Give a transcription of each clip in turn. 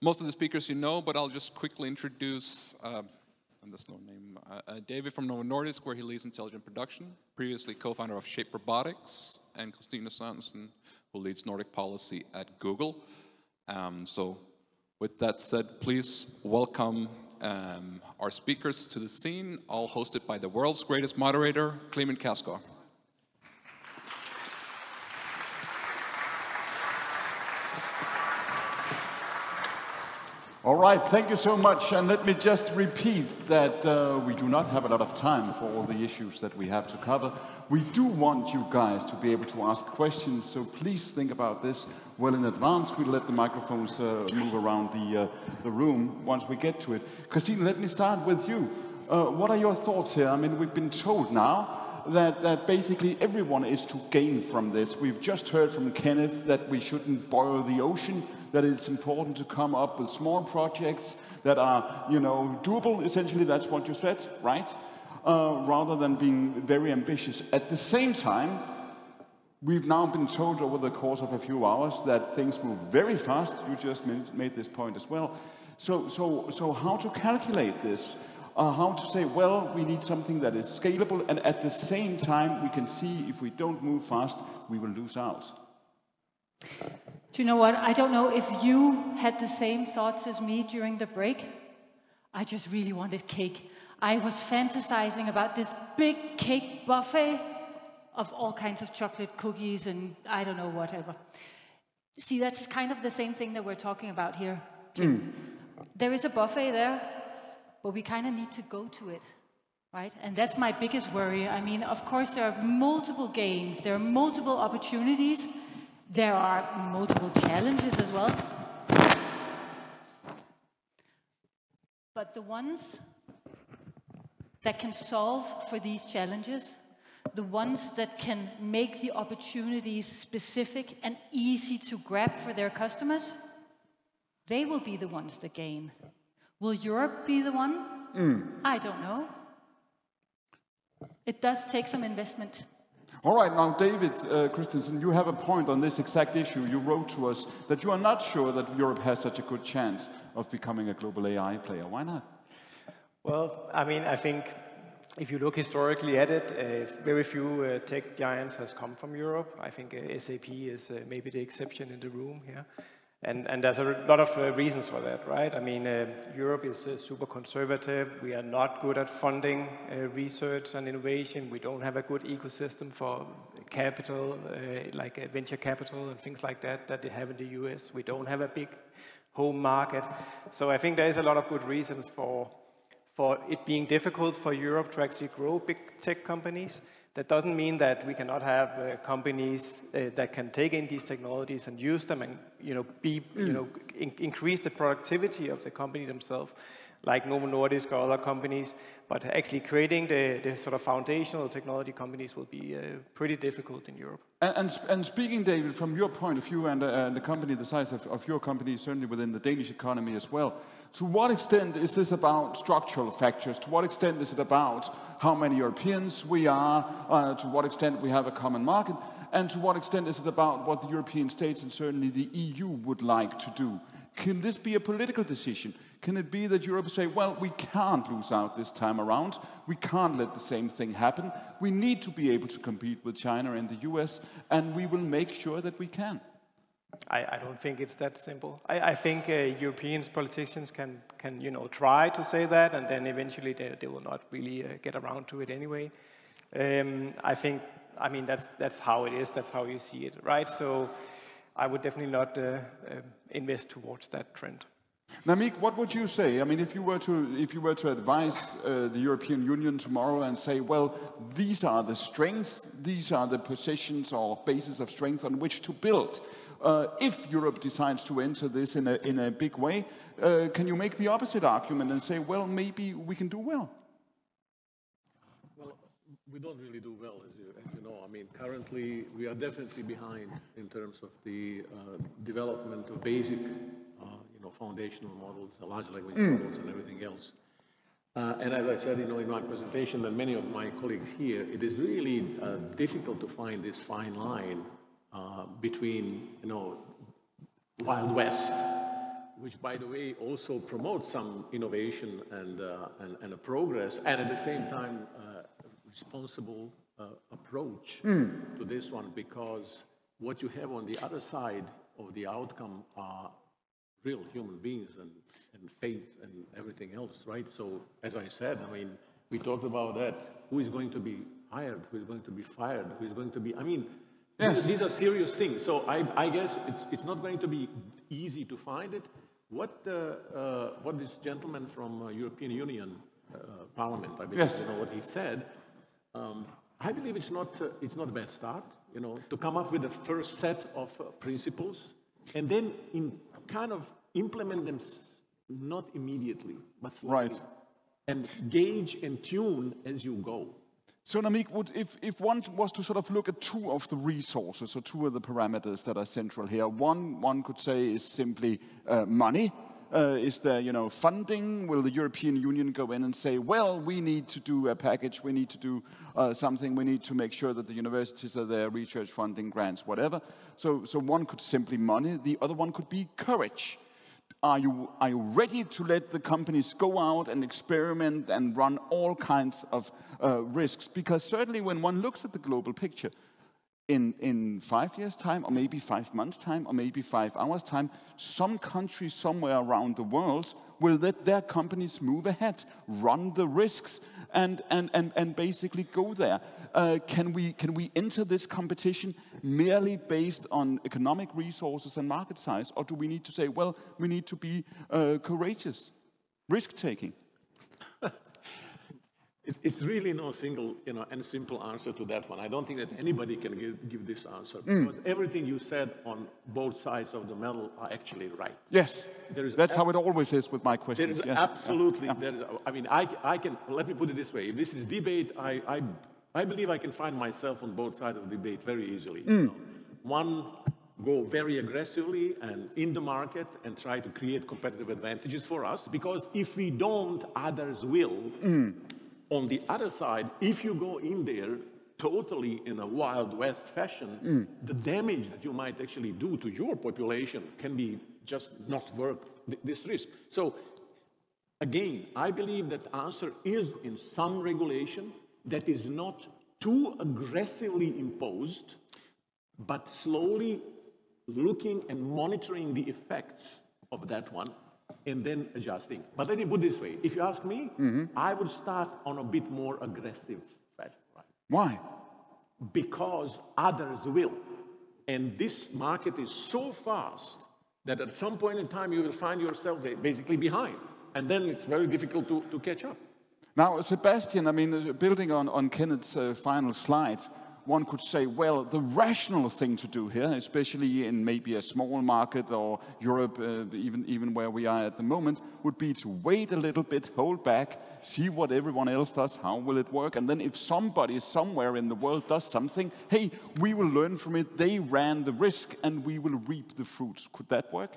Most of the speakers you know, but I'll just quickly introduce, and there's no name, David from Novo Nordisk, where he leads intelligent production, previously co-founder of Shape Robotics, and Christina Sørensen, who leads Nordic policy at Google. So with that said, please welcome our speakers to the scene, all hosted by the world's greatest moderator, Clement Kjersgaard. All right, thank you so much. And let me just repeat that we do not have a lot of time for all the issues that we have to cover. We do want you guys to be able to ask questions, so please think about this well in advance. We'll let the microphones move around the room once we get to it. Christine, let me start with you. What are your thoughts here? I mean, we've been told now that basically everyone is to gain from this. We've just heard from Kenneth that we shouldn't boil the ocean, that it's important to come up with small projects that are, you know, doable. Essentially, that's what you said, right? Rather than being very ambitious. At the same time, we've now been told over the course of a few hours that things move very fast. You just made this point as well. So how to calculate this? How to say, well, we need something that is scalable, and at the same time, we can see if we don't move fast, we will lose out. Do you know what? I don't know if you had the same thoughts as me during the break. I just really wanted cake. I was fantasizing about this big cake buffet of all kinds of chocolate cookies and I don't know, whatever. See, that's kind of the same thing that we're talking about here. There is a buffet there, but we kind of need to go to it, right? And that's my biggest worry. I mean, of course, there are multiple gains, there are multiple opportunities, there are multiple challenges as well. But the ones that can solve for these challenges, the ones that can make the opportunities specific and easy to grab for their customers, they will be the ones that gain. Will Europe be the one? I don't know. It does take some investment. All right, now David Christensen, you have a point on this exact issue. You wrote to us that you are not sure that Europe has such a good chance of becoming a global AI player. Why not? Well, I mean, I think if you look historically at it, very few tech giants has come from Europe. I think SAP is maybe the exception in the room here. And there's a lot of reasons for that, right? I mean, Europe is super conservative. We are not good at funding research and innovation. We don't have a good ecosystem for capital, like venture capital and things like that, that they have in the US. We don't have a big home market. So I think there is a lot of good reasons for it being difficult for Europe to actually grow big tech companies. That doesn't mean that we cannot have companies that can take in these technologies and use them and, you know, increase the productivity of the company themselves, like Novo Nordisk or other companies. But actually creating the sort of foundational technology companies will be pretty difficult in Europe. And speaking, David, from your point of view and the company, the size of your company, certainly within the Danish economy as well, to what extent is this about structural factors? To what extent is it about how many Europeans we are? To what extent we have a common market? And to what extent is it about what the European states and certainly the EU would like to do? Can this be a political decision? Can it be that Europe say, well, we can't lose out this time around. We can't let the same thing happen. We need to be able to compete with China and the US, and we will make sure that we can. I don't think it's that simple. I think European politicians can you know, try to say that, and then eventually they will not really get around to it anyway. I mean, that's how it is. That's how you see it, right? So I would definitely not invest towards that trend. Namik, what would you say? I mean, if you were to advise the European Union tomorrow and say, well, these are the strengths, these are the positions or bases of strength on which to build. If Europe decides to enter this in a big way, can you make the opposite argument and say, well, maybe we can do well? Well, we don't really do well, as you know. I mean, currently we are definitely behind in terms of the development of basic, foundational models, large language models, and everything else. And as I said, in my presentation, and many of my colleagues here, it is really difficult to find this fine line between, Wild West which, by the way, also promotes some innovation and a progress, and at the same time, responsible approach to this one, because what you have on the other side of the outcome are real human beings and faith and everything else, right? So, as I said, I mean, we talked about that. Who is going to be hired? Who is going to be fired? Who is going to be... I mean, these are serious things. So I guess it's not going to be easy to find it. What this gentleman from European Union Parliament, I believe, you know what he said, I believe it's not a bad start, you know, to come up with the first set of principles and then kind of implement them not immediately, but slowly. Right. And gauge and tune as you go. So Namik, if one was to sort of look at two of the resources or two of the parameters that are central here, one could say is simply money. Is there, you know, funding? Will the European Union go in and say, well, we need to do a package, we need to do something, we need to make sure that the universities are there, research funding, grants, whatever. So one could simply money. The other one could be courage. Are you ready to let the companies go out and experiment and run all kinds of risks? Because certainly when one looks at the global picture, in 5 years' time, or maybe 5 months' time, or maybe 5 hours' time, some country somewhere around the world will let their companies move ahead, run the risks, and basically go there. Can we enter this competition merely based on economic resources and market size, or do we need to say, well, we need to be courageous, risk-taking? It's really no single, you know, and simple answer to that one. I don't think that anybody can give this answer, because everything you said on both sides of the medal are actually right. Yes, that's how it always is with my questions. There is absolutely, I mean, I can, let me put it this way, if this is debate, I believe I can find myself on both sides of the debate very easily. You know? One, go very aggressively and in the market and try to create competitive advantages for us, because if we don't, others will. On the other side, if you go in there totally in a Wild West fashion, the damage that you might actually do to your population can be just not worth this risk. So again, I believe that the answer is in some regulation that is not too aggressively imposed, but slowly looking and monitoring the effects of that one, and then adjusting. But let me put it this way. If you ask me, I would start on a bit more aggressive fashion. Right? Why? Because others will. And this market is so fast that at some point in time you will find yourself basically behind. And then it's very difficult to catch up. Now, Sebastian, I mean, building on Kenneth's final slide, one could say, well, the rational thing to do here, especially in maybe a small market or Europe, even where we are at the moment, would be to wait a little bit, hold back, see what everyone else does, how will it work, and then if somebody somewhere in the world does something, hey, we will learn from it, they ran the risk, and we will reap the fruits. Could that work?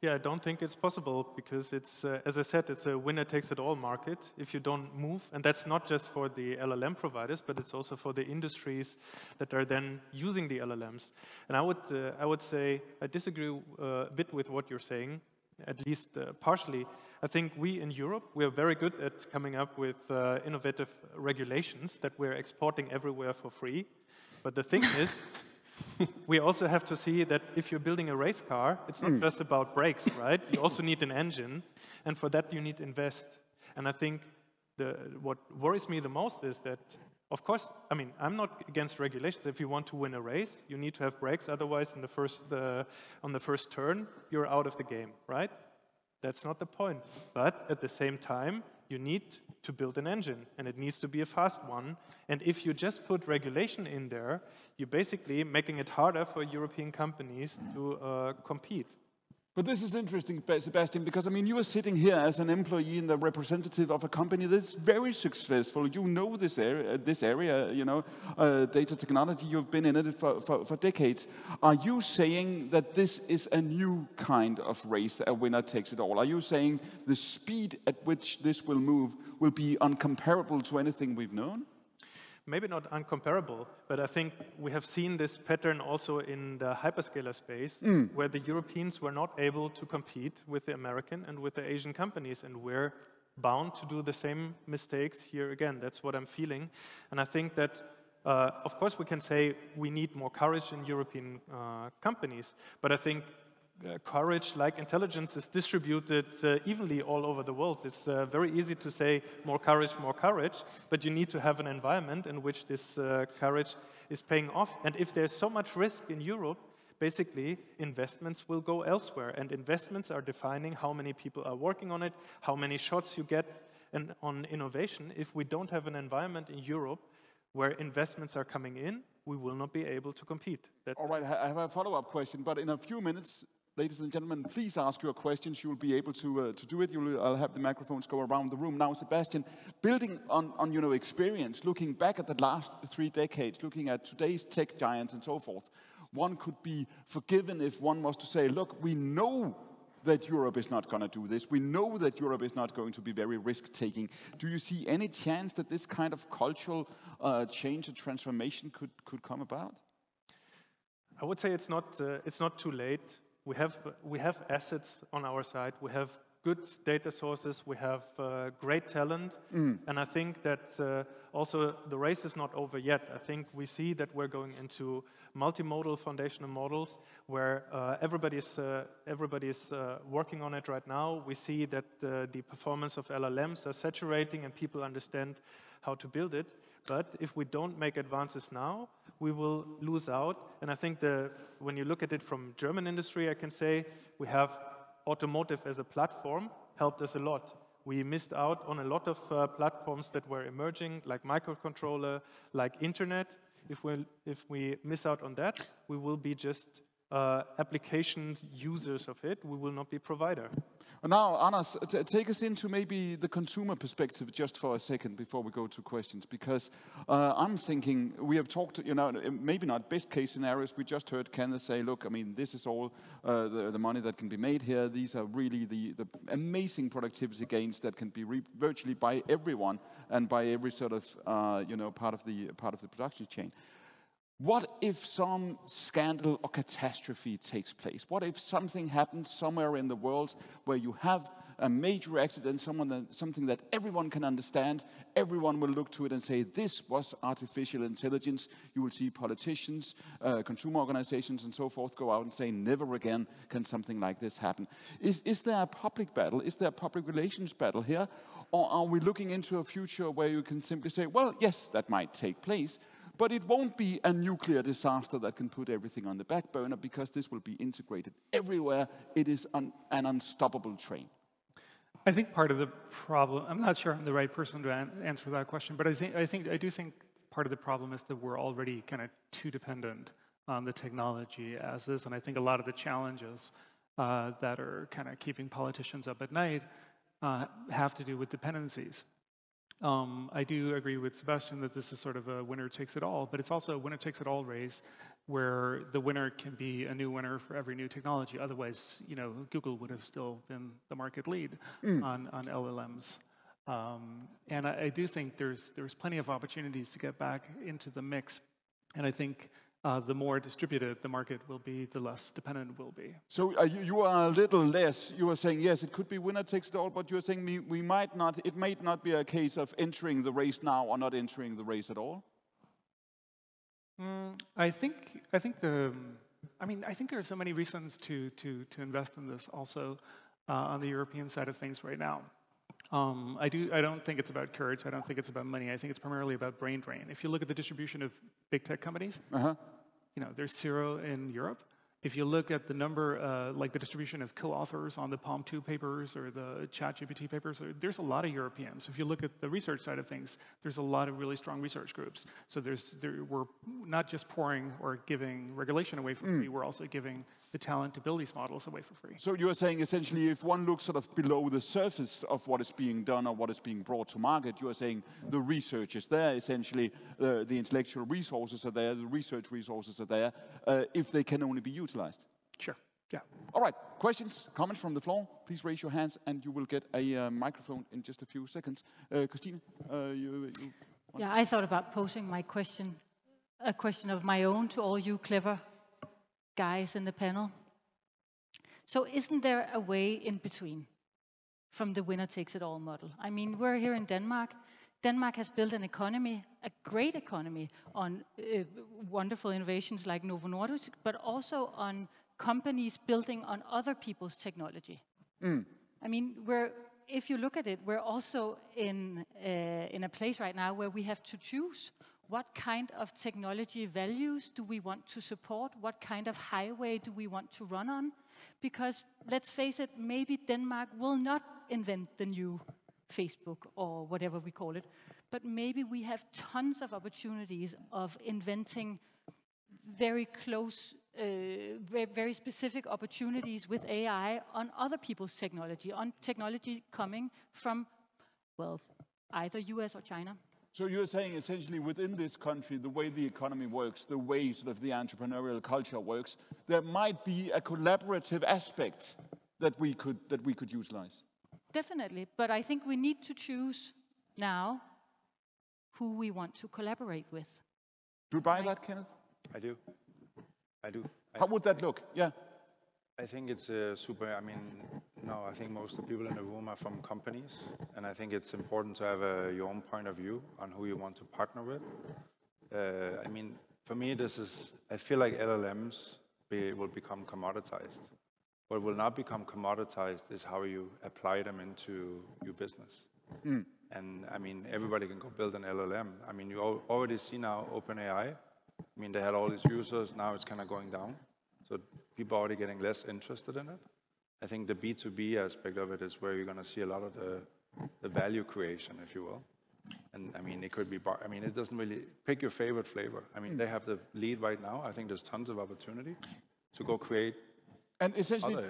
Yeah, I don't think it's possible, because it's, as I said, it's a winner-takes-it-all market if you don't move. And that's not just for the LLM providers, but it's also for the industries that are then using the LLMs. And I would say I disagree a bit with what you're saying, at least partially. I think we in Europe, we are very good at coming up with innovative regulations that we're exporting everywhere for free. But the thing is, we also have to see that if you're building a race car, it's not just about brakes, right? You also need an engine, and for that you need to invest. And I think what worries me the most is that, of course, I mean, I'm not against regulations. If you want to win a race, you need to have brakes. Otherwise, on the first turn, you're out of the game, right? That's not the point. But at the same time, you need to build an engine, and it needs to be a fast one. And if you just put regulation in there, you're basically making it harder for European companies to compete. But this is interesting, Sebastian, because I mean, you are sitting here as an employee and the representative of a company that's very successful. You know this area, you know, data technology. You've been in it for decades. Are you saying that this is a new kind of race, a winner takes it all? Are you saying the speed at which this will move will be uncomparable to anything we've known? maybe not uncomparable, but I think we have seen this pattern also in the hyperscaler space, where the Europeans were not able to compete with the American and with the Asian companies, and we're bound to do the same mistakes here again. That's what I'm feeling. And I think that, of course, we can say we need more courage in European companies, but I think courage, like intelligence, is distributed evenly all over the world. It's very easy to say more courage, but you need to have an environment in which this courage is paying off. And if there's so much risk in Europe, basically investments will go elsewhere. And investments are defining how many people are working on it, how many shots you get on innovation. If we don't have an environment in Europe where investments are coming in, we will not be able to compete. All right, I have a follow-up question, but in a few minutes, ladies and gentlemen, please ask your questions. You'll be able to do it. I'll have the microphones go around the room. Now, Sebastian, building on experience, looking back at the last 3 decades, looking at today's tech giants and so forth, one could be forgiven if one was to say, look, we know that Europe is not going to do this. We know that Europe is not going to be very risk-taking. Do you see any chance that this kind of cultural change and transformation could come about? I would say it's not too late. We have assets on our side. We have good data sources. We have great talent. And I think that also the race is not over yet. I think we see that we're going into multimodal foundational models where everybody's working on it right now. We see that the performance of LLMs are saturating and people understand how to build it. But if we don't make advances now, we will lose out. And I think when you look at it from German industry, I can say we have automotive as a platform helped us a lot. We missed out on a lot of platforms that were emerging, like microcontroller, like internet. If we miss out on that, we will be just application users of it. We will not be provider. Now, Anders, take us into maybe the consumer perspective just for a second before we go to questions, because I'm thinking, we have talked, maybe not best case scenarios. We just heard Kenneth say, look, I mean, this is all the money that can be made here. These are really the amazing productivity gains that can be virtually by everyone and by every sort of, part of the production chain. What if some scandal or catastrophe takes place? What if something happens somewhere in the world where you have a major accident, something that everyone can understand, everyone will look to it and say, this was artificial intelligence. You will see politicians, consumer organizations and so forth go out and say, never again can something like this happen. Is there a public battle? Is there a public relations battle here? Or are we looking into a future where you can simply say, well, yes, that might take place, but it won't be a nuclear disaster that can put everything on the back burner, because this will be integrated everywhere. It is an unstoppable train. I think part of the problem, I'm not sure I'm the right person to answer that question, but I do think part of the problem is that we're already kind of too dependent on the technology as is, and I think a lot of the challenges that are kind of keeping politicians up at night have to do with dependencies. I do agree with Sebastian that this is sort of a winner-takes-it-all, but it's also a winner-takes-it-all race where the winner can be a new winner for every new technology. Otherwise, Google would have still been the market lead on LLMs. And I do think there's plenty of opportunities to get back into the mix, and I think the more distributed the market will be, the less dependent it will be. So you are a little less, you are saying, yes, it could be winner takes it all, but you're saying it might not be a case of entering the race now or not entering the race at all? I think there are so many reasons to invest in this also on the European side of things right now. I don't think it's about courage. I don't think it's about money. I think it's primarily about brain drain. If you look at the distribution of big tech companies, there's 0 in Europe. If you look at the number, like the distribution of co-authors on the PaLM 2 papers or the ChatGPT papers, there's a lot of Europeans. If you look at the research side of things, there's a lot of really strong research groups. So we're not just pouring or giving regulation away for free, we're also giving the talent to build these models away for free. So you're saying essentially if one looks sort of below the surface of what is being done or what is being brought to market, you are saying the research is there, essentially the intellectual resources are there, the research resources are there, if they can only be utilized. Sure, yeah. All right, questions, comments from the floor? Please raise your hands and you will get a microphone in just a few seconds. Christine, you Yeah, I thought about posing my question, a question of my own to all you clever guys in the panel. So isn't there a way in between from the winner-takes-it-all model? I mean, we're here in Denmark. Denmark has built an economy, a great economy, on wonderful innovations like Novo Nordisk, but also on companies building on other people's technology. I mean, if you look at it, we're also in a place right now where we have to choose what kind of technology values do we want to support, what kind of highway do we want to run on, because let's face it, maybe Denmark will not invent the new Facebook or whatever we call it, but maybe we have tons of opportunities of inventing very close, very specific opportunities with AI on other people's technology, on technology coming from, well, either US or China. So you're saying essentially within this country, the way the economy works, the way sort of the entrepreneurial culture works, there might be a collaborative aspect that we could utilize. Definitely, but I think we need to choose now who we want to collaborate with. Do you buy that, Kenneth? I do. How would that look? Yeah. I think it's super, I think most of the people in the room are from companies, and I think it's important to have your own point of view on who you want to partner with. For me, I feel like LLMs will become commoditized. What will not become commoditized is how you apply them into your business. And everybody can go build an LLM. You already see now OpenAI. They had all these users, now it's kind of going down. So people are already getting less interested in it. I think the B2B aspect of it is where you're going to see a lot of the value creation, if you will. And it could be, it doesn't really, pick your favorite flavor. They have the lead right now. I think there's tons of opportunity to go create. And essentially,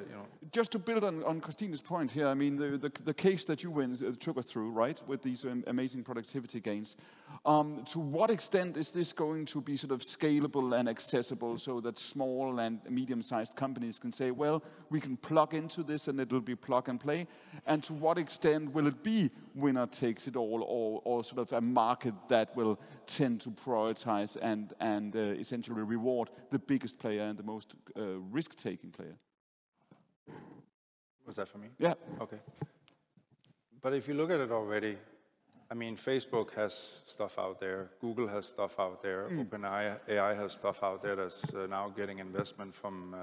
just to build on Christina's point here, the case that you took us through, right, with these amazing productivity gains, to what extent is this going to be sort of scalable and accessible so that small and medium-sized companies can say, well, we can plug into this and it'll be plug and play? And to what extent will it be winner takes it all, or sort of a market that will tend to prioritize and essentially reward the biggest player and the most risk-taking player? Was that for me? Yeah. Okay. But if you look at it already, Facebook has stuff out there, Google has stuff out there, OpenAI has stuff out there that's now getting investment from,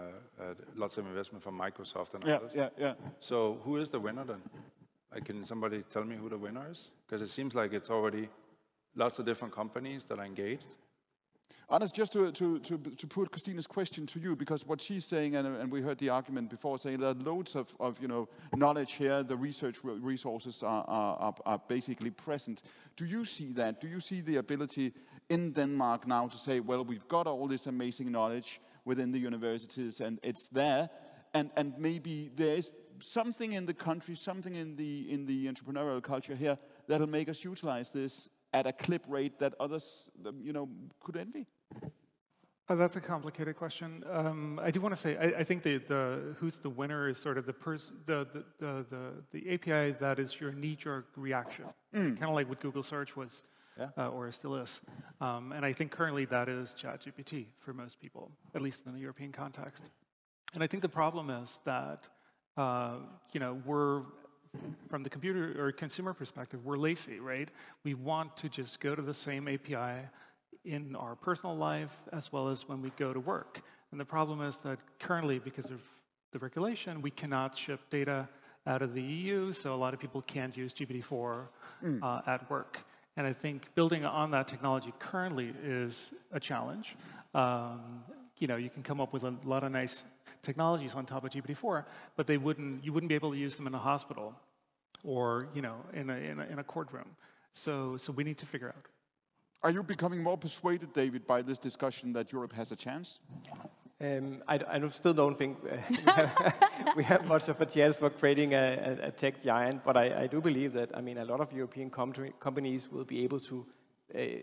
lots of investment from Microsoft and others. Yeah. So who is the winner then? Can somebody tell me who the winner is? Because it seems like it's already lots of different companies that are engaged. Anders, just to put Christina's question to you, because what she's saying, and we heard the argument before, saying there are loads of knowledge here, the research resources are basically present. Do you see that? Do you see the ability in Denmark now to say, well, we've got all this amazing knowledge within the universities, and it's there, and maybe there is something in the country, something in the entrepreneurial culture here that'll make us utilize this at a clip rate that others, could envy? Oh, that's a complicated question. I do want to say, I think the who's the winner is sort of the API that is your knee-jerk reaction, kind of like what Google search was, or still is. And I think currently that is ChatGPT for most people, at least in the European context. And I think the problem is that we're, from the computer or consumer perspective, we're lazy, right? We want to just go to the same API in our personal life as well as when we go to work. And the problem is that currently, because of the regulation, we cannot ship data out of the EU, so a lot of people can't use GPT-4 at work. And I think building on that technology currently is a challenge. You can come up with a lot of nice technologies on top of GPT-4, but you wouldn't be able to use them in a hospital or in a courtroom. So we need to figure out. Are you becoming more persuaded, David, by this discussion that Europe has a chance? I still don't think we have much of a chance for creating a tech giant, but I do believe that a lot of European companies will be able to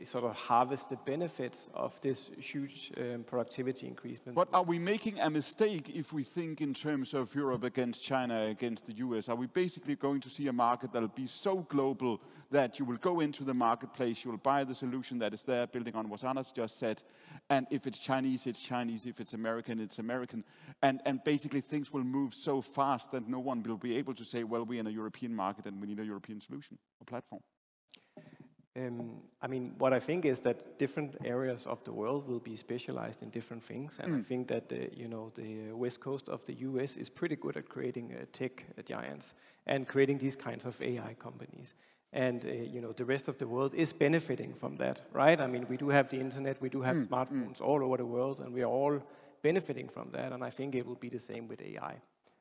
sort of harvest the benefits of this huge productivity increasement. But are we making a mistake if we think in terms of Europe against China, against the US? Are we basically going to see a market that will be so global that you will go into the marketplace, you will buy the solution that is there, building on what Anders just said, and if it's Chinese, it's Chinese, if it's American, it's American, and basically things will move so fast that no one will be able to say, well, we're in a European market and we need a European solution or platform? I mean, what I think is that different areas of the world will be specialized in different things, and I think that the west coast of the US is pretty good at creating tech giants and creating these kinds of AI companies. And the rest of the world is benefiting from that, right? I mean, we do have the internet, we do have smartphones all over the world, and we are all benefiting from that. And I think it will be the same with AI.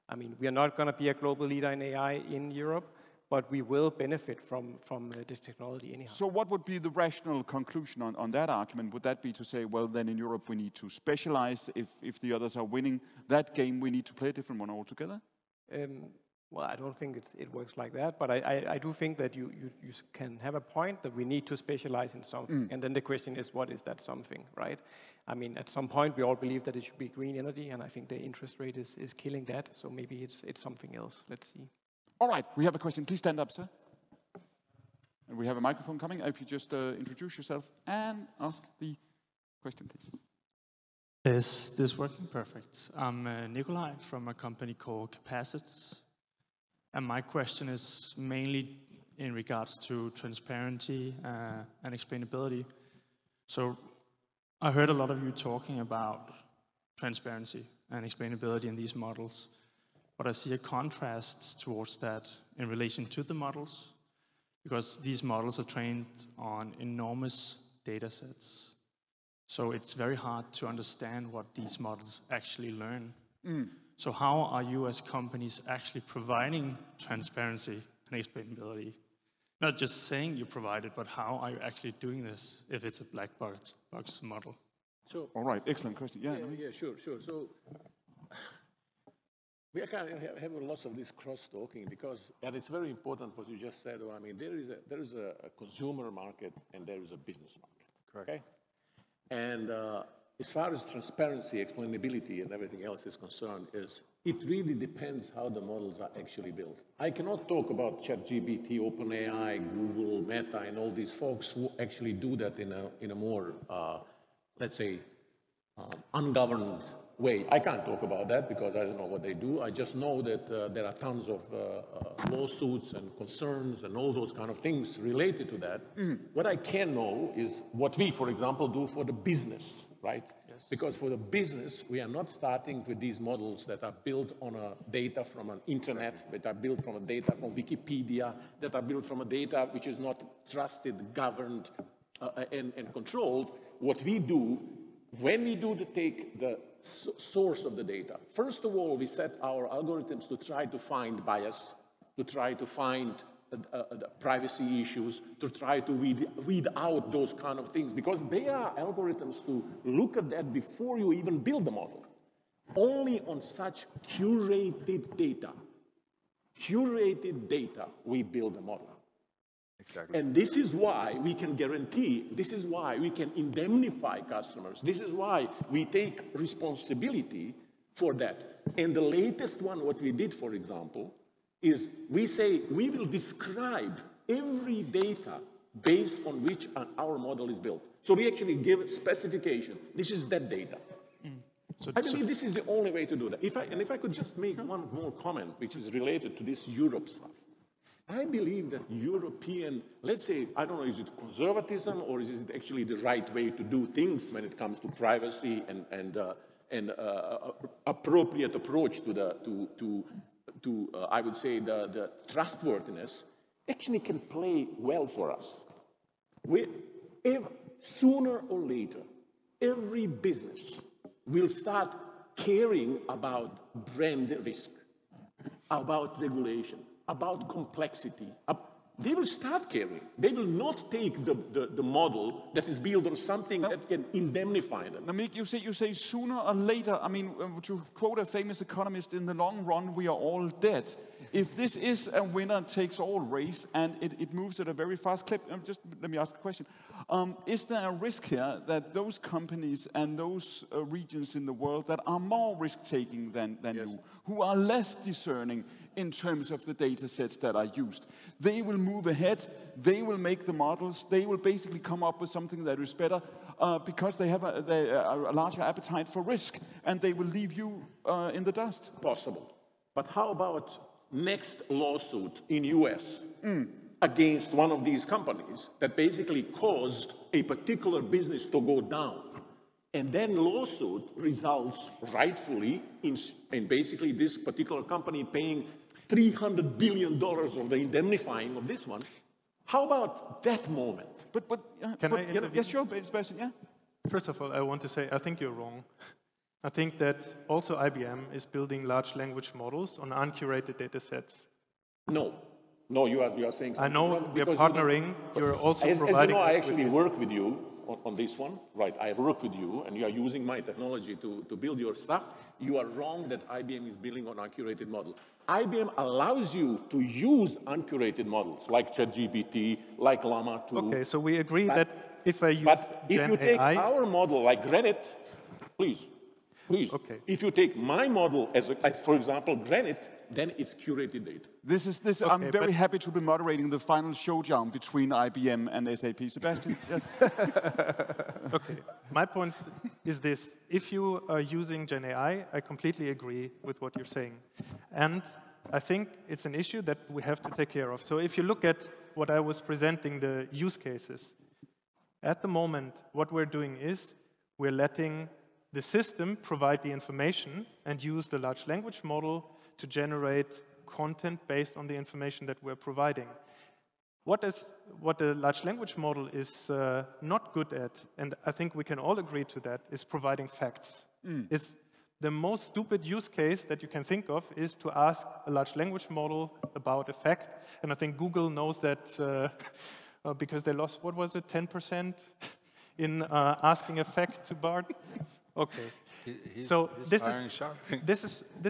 I mean, we are not going to be a global leader in AI in Europe, but we will benefit from the technology anyhow. So what would be the rational conclusion on that argument? Would that be to say, well, then in Europe we need to specialize, if the others are winning that game, we need to play a different one altogether? Well, I don't think it works like that, but I do think that you can have a point that we need to specialize in something. And then the question is, what is that something, right? I mean, at some point we all believe that it should be green energy, and I think the interest rate is killing that, so maybe it's something else. Let's see. All right, we have a question. Please stand up, sir. And we have a microphone coming. If you just introduce yourself and ask the question, please. Is this working? Perfect. I'm Nikolai from a company called Capacits. And my question is mainly in regards to transparency and explainability. So I heard a lot of you talking about transparency and explainability in these models. But I see a contrast towards that in relation to the models, because these models are trained on enormous data sets. So it's very hard to understand what these models actually learn. So how are you as companies actually providing transparency and explainability? Not just saying you provide it, but how are you actually doing this if it's a black box model? So, all right, excellent question. Yeah, sure. So we are kind of having lots of this cross-talking because, and it's very important what you just said. I mean, there is a consumer market and there is a business market. Correct. Okay? And as far as transparency, explainability, and everything else is concerned, it really depends how the models are actually built. I cannot talk about ChatGPT, OpenAI, Google, Meta, and all these folks who actually do that in a more, let's say, ungoverned way. I can't talk about that because I don't know what they do. I just know that there are tons of lawsuits and concerns and all those kind of things related to that. What I can know is what we, for example, do for the business, right? Yes. Because for the business, we are not starting with these models that are built on data from an internet, that are built from data from Wikipedia, that are built from a data which is not trusted, governed, and controlled. What we do, when we do take the source of the data, first of all, we set our algorithms to try to find bias, to try to find the privacy issues, to try to weed out those kind of things, because they are algorithms to look at that before you even build the model. Only on such curated data, we build a model. Exactly. And this is why we can guarantee, this is why we can indemnify customers, this is why we take responsibility for that. And the latest one, what we did, for example, is we say we will describe every data based on which our model is built. So we actually give a specification. This is that data. I believe this is the only way to do that. If I could just make one more comment, which is related to this Europe stuff. I believe that European, let's say, I don't know, is it conservatism or is it actually the right way to do things when it comes to privacy and appropriate approach to I would say the trustworthiness, actually can play well for us. Sooner or later, every business will start caring about brand risk, about regulation, about complexity, they will start caring. They will not take the model that is built on something that can indemnify them. Namik, you say sooner or later, I mean, to quote a famous economist, in the long run, we are all dead. If this is a winner-takes-all race and it moves at a very fast clip, just let me ask a question. Is there a risk here that those companies and those regions in the world that are more risk-taking than you, who are less discerning in terms of the data sets that are used, they will move ahead, they will make the models, they will basically come up with something that is better because they have a larger appetite for risk, and they will leave you in the dust? Possible. But how about next lawsuit in US against one of these companies that basically caused a particular business to go down? And then lawsuit results rightfully in basically this particular company paying $300 billion of the indemnifying of this one. How about that moment? Yes, sure, Sebastian, yeah? First of all, I want to say, I think you're wrong. I think that also IBM is building large language models on uncurated data sets. No, you are saying something. I know we are partnering, you're also providing... As you know, I actually work with you on this one, right? I work with you, and you are using my technology to build your stuff. You are wrong that IBM is building on uncurated model. IBM allows you to use uncurated models, like ChatGPT, like Llama 2. Okay, so we agree that if I use But if you take AI, our model, like Granite, please, okay. If you take my model as for example, Granite, then it's curated data. I'm very happy to be moderating the final showdown between IBM and SAP. Sebastian, yes? Okay, my point is this. If you are using Gen AI, I completely agree with what you're saying. And I think it's an issue that we have to take care of. So if you look at what I was presenting, the use cases, at the moment, what we're doing is we're letting the system provide the information and use the large language model to generate content based on the information that we're providing. What the large language model is not good at, and I think we can all agree to that, is providing facts. It's the most stupid use case that you can think of is to ask a large language model about a fact, and I think Google knows that because they lost, what was it, 10% in asking a fact to Bard? Okay. So this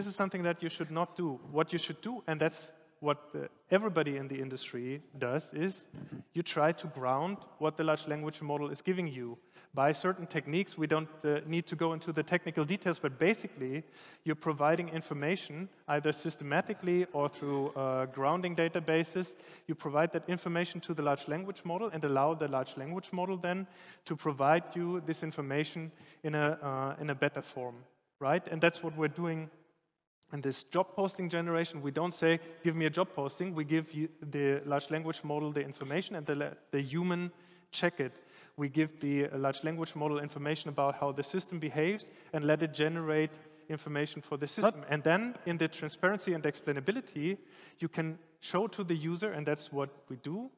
is something that you should not do. What you should do, and that's what everybody in the industry does, is you try to ground what the large language model is giving you. By certain techniques, we don't need to go into the technical details, but basically, you're providing information either systematically or through grounding databases. You provide that information to the large language model and allow the large language model then to provide you this information in a better form, right? And that's what we're doing in this job posting generation. We don't say, give me a job posting. We give you the large language model the information and the human check it. We give the large language model information about how the system behaves and let it generate information for the system. And then in the transparency and explainability, you can show to the user, and that's what we do,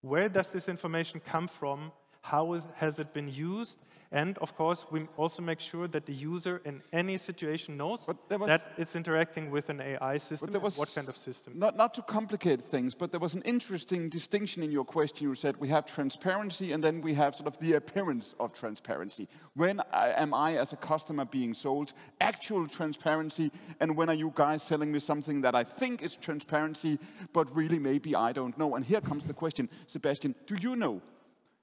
where does this information come from, how has it been used, and of course, we also make sure that the user in any situation knows that it's interacting with an AI system, what kind of system. Not to complicate things, but there was an interesting distinction in your question. You said we have transparency and then we have sort of the appearance of transparency. When am I, as a customer, being sold actual transparency, and when are you guys selling me something that I think is transparency, but really maybe I don't know? And here comes the question, Sebastian, do you know?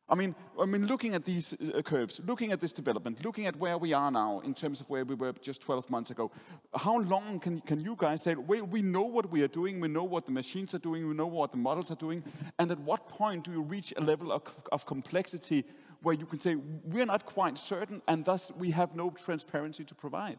I mean, looking at these curves, looking at this development, looking at where we are now in terms of where we were just 12 months ago, how long can you guys say, we know what we are doing, we know what the machines are doing, we know what the models are doing, and at what point do you reach a level of complexity where you can say, we're not quite certain, and thus we have no transparency to provide?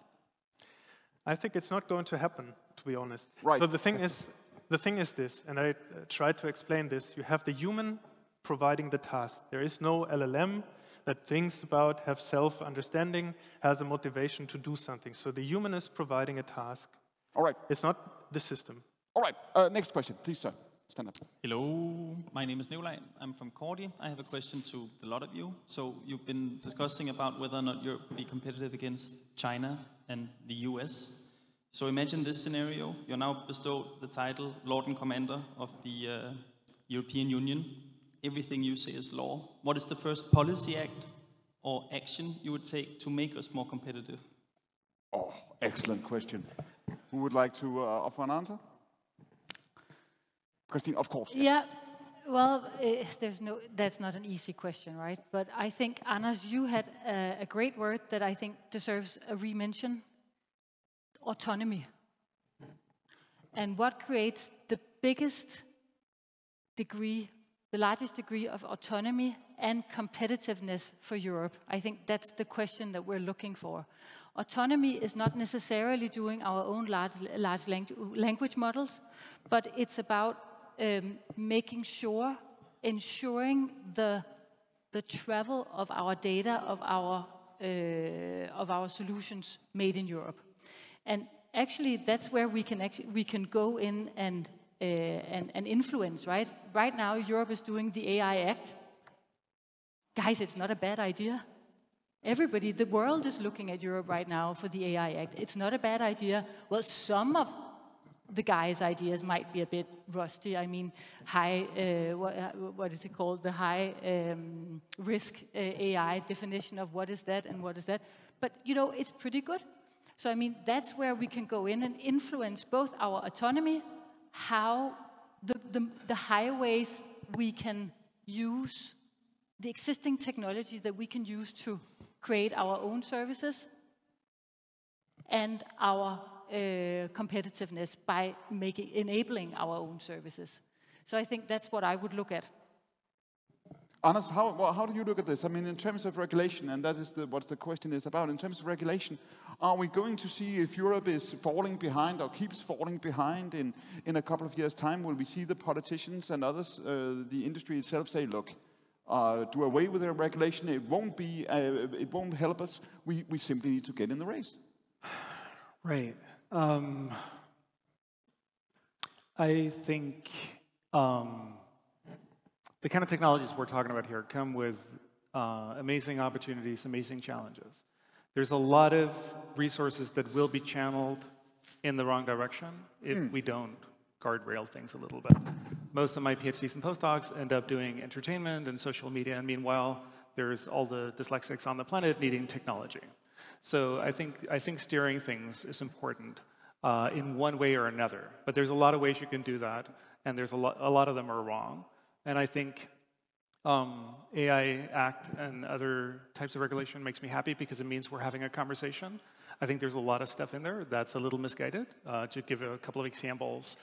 I think it's not going to happen, to be honest. Right. So the thing is this, and I tried to explain this, you have the human providing the task. There is no LLM that thinks about, have self-understanding, has a motivation to do something. So the human is providing a task. All right. It's not the system. All right. Next question, please, sir. Stand up. Hello, my name is Nikolai. I'm from Cordy. I have a question to a lot of you. So you've been discussing about whether or not Europe could be competitive against China and the US. So imagine this scenario. You're now bestowed the title Lord and Commander of the European Union, everything you say is law. What is the first policy act or action you would take to make us more competitive? Oh, excellent question. Who would like to offer an answer? Christine, of course. Yeah, well, that's not an easy question, right? But I think, Anders, you had a great word that I think deserves a re-mention: autonomy. And what creates the biggest degree, the largest degree of autonomy and competitiveness for Europe? I think that's the question that we're looking for. Autonomy is not necessarily doing our own large language models, but it's about ensuring the travel of our data, of our solutions made in Europe. And actually, that's where we can go in and influence, right? Right now, Europe is doing the AI Act. Guys, it's not a bad idea. Everybody, the world is looking at Europe right now for the AI Act. It's not a bad idea. Well, some of the guys' ideas might be a bit rusty. I mean, what is it called? The high risk AI definition of what is that and what is that. But, you know, it's pretty good. So, I mean, that's where we can go in and influence both our autonomy, how the highways we can use, the existing technology that we can use to create our own services, and our competitiveness by enabling our own services. So I think that's what I would look at. Anders, how do you look at this? I mean, in terms of regulation, and that is what the question is about. In terms of regulation, are we going to see if Europe is falling behind or keeps falling behind in a couple of years' time? Will we see the politicians and others, the industry itself, say, look, do away with the regulation? It won't help us. We simply need to get in the race. Right. I think the kind of technologies we're talking about here come with amazing opportunities, amazing challenges. There's a lot of resources that will be channeled in the wrong direction if we don't guardrail things a little bit. Most of my PhDs and postdocs end up doing entertainment and social media, and meanwhile, there's all the dyslexics on the planet needing technology. So I think steering things is important in one way or another. But there's a lot of ways you can do that, and there's a lot of them are wrong. And I think AI Act and other types of regulation makes me happy because it means we're having a conversation. I think there's a lot of stuff in there that's a little misguided. To give a couple of examples,